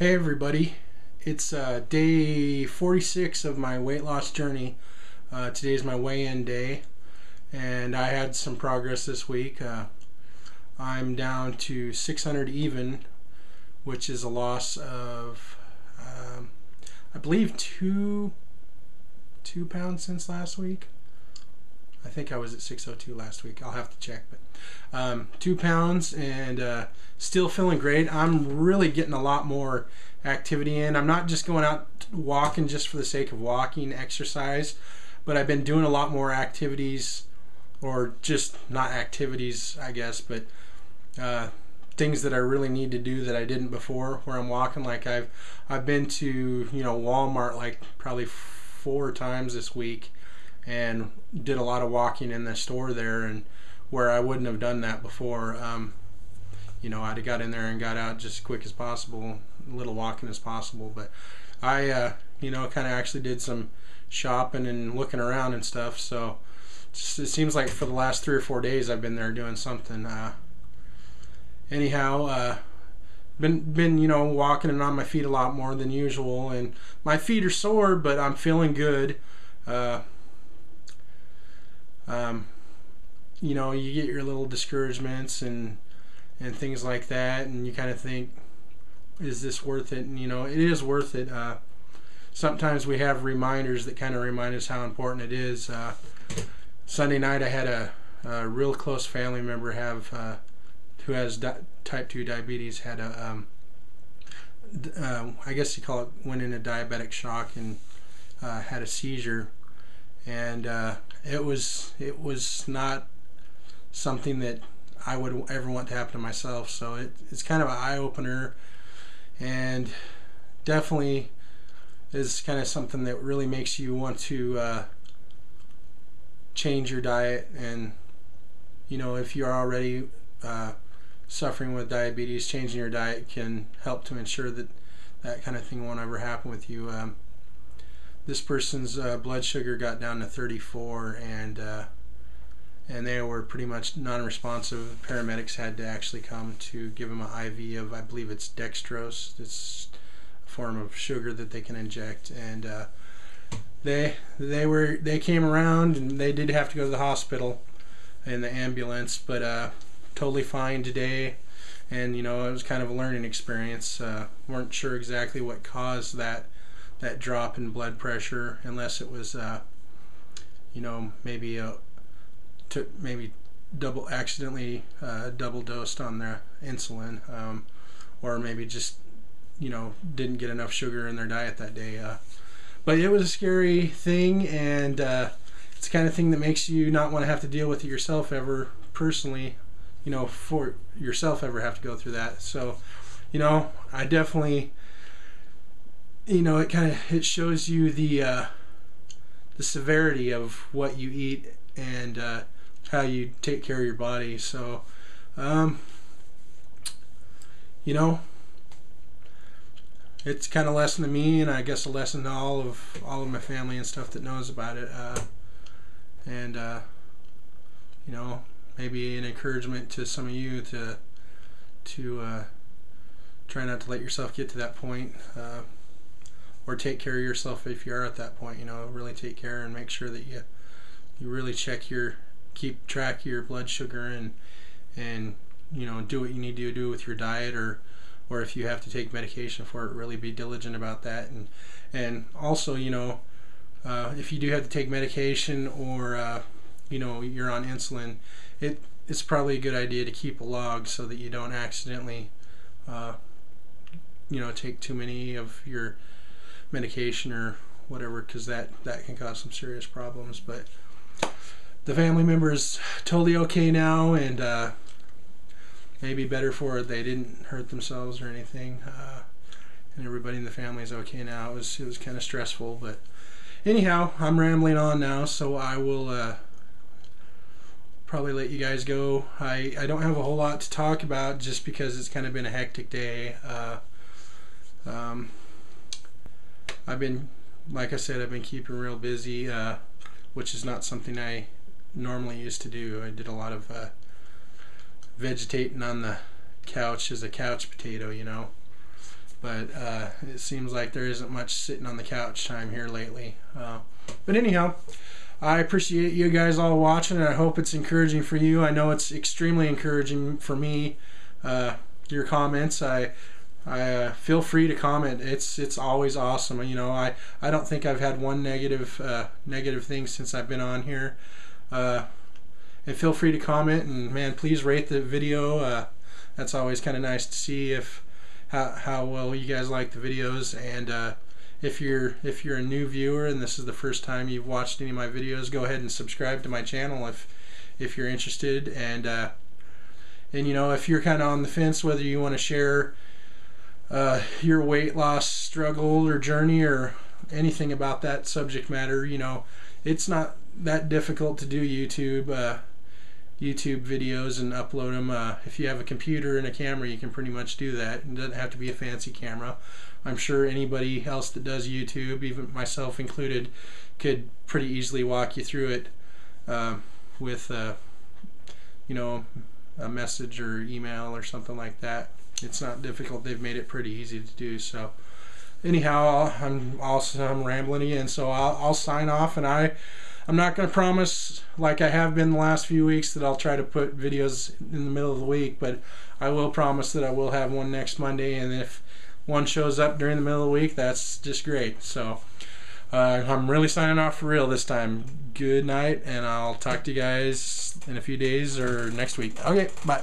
Hey everybody, it's day 46 of my weight loss journey. Today's my weigh-in day, and I had some progress this week. I'm down to 600 even, which is a loss of, I believe, two pounds since last week. I think I was at 602 last week. I'll have to check, but 2 pounds and still feeling great. I'm really getting a lot more activity in. I'm not just going out walking just for the sake of walking, exercise, but I've been doing a lot more activities, or just not activities, I guess, but things that I really need to do that I didn't before. Where I'm walking, like I've been to Walmart like probably 4 times this week, and did a lot of walking in the store there, and where I wouldn't have done that before. I'd have got in there and got out just as quick as possible, a little walking as possible. But I kind of actually did some shopping and looking around and stuff, so it seems like for the last 3 or 4 days I've been there doing something. Been walking and on my feet a lot more than usual, and my feet are sore, but I'm feeling good. You get your little discouragements and things like that, and you kind of think, is this worth it? And it is worth it. Sometimes we have reminders that kind of remind us how important it is. Sunday night I had a real close family member who has type 2 diabetes, had I guess you call it, went into diabetic shock and had a seizure, and it was not something that I would ever want to happen to myself. So it's kind of an eye-opener, and definitely is kind of something that really makes you want to change your diet. And if you're already suffering with diabetes, changing your diet can help to ensure that that kind of thing won't ever happen with you. This person's blood sugar got down to 34, and they were pretty much non-responsive. Paramedics had to actually come to give them an IV of, I believe it's dextrose. It's a form of sugar that they can inject, and they came around, and they did have to go to the hospital in the ambulance, but totally fine today. And it was kind of a learning experience. Weren't sure exactly what caused that drop in blood pressure, unless it was maybe accidentally double dosed on their insulin, or maybe just didn't get enough sugar in their diet that day. But it was a scary thing, and it's the kind of thing that makes you not want to have to deal with it yourself ever personally, for yourself ever have to go through that. So I definitely, it shows you the severity of what you eat and how you take care of your body. So it's kind of a lesson to me, and I guess a lesson to all of my family and stuff that knows about it, and maybe an encouragement to some of you to try not to let yourself get to that point, or take care of yourself if you are at that point. Really take care and make sure that you really keep track of your blood sugar, and do what you need to do with your diet, or if you have to take medication for it, really be diligent about that. And also, if you do have to take medication, or you're on insulin, it's probably a good idea to keep a log so that you don't accidentally take too many of your medication or whatever, because that can cause some serious problems. But the family member is totally okay now, and maybe better for it. They didn't hurt themselves or anything, and everybody in the family is okay now. It was kind of stressful, but anyhow, I'm rambling on now, so I will probably let you guys go. I don't have a whole lot to talk about, just because it's kind of been a hectic day. Like I said, I've been keeping real busy, which is not something I normally used to do. I did a lot of vegetating on the couch as a couch potato, but it seems like there isn't much sitting on the couch time here lately. But anyhow, I appreciate you guys all watching, and I hope it's encouraging for you. I know it's extremely encouraging for me. Your comments, I feel free to comment. It's always awesome. You know, I don't think I've had one negative thing since I've been on here. And feel free to comment, and man, please rate the video. That's always kind of nice to see how well you guys like the videos. And if you're a new viewer and this is the first time you've watched any of my videos, go ahead and subscribe to my channel if you're interested. And you know, if you're kind of on the fence whether you want to share your weight loss struggle or journey or anything about that subject matter, you know, it's not that difficult to do YouTube videos and upload them. If you have a computer and a camera, you can pretty much do that. It doesn't have to be a fancy camera. I'm sure anybody else that does YouTube, even myself included, could pretty easily walk you through it with you know, a message or email or something like that. It's not difficult. They've made it pretty easy to do. So anyhow, I'm rambling again, so I'll sign off, and I'm not going to promise, like I have been the last few weeks, that I'll try to put videos in the middle of the week, but I will promise that I will have one next Monday, and if one shows up during the middle of the week, that's just great. So I'm really signing off for real this time. Good night, and I'll talk to you guys in a few days or next week. Okay, bye.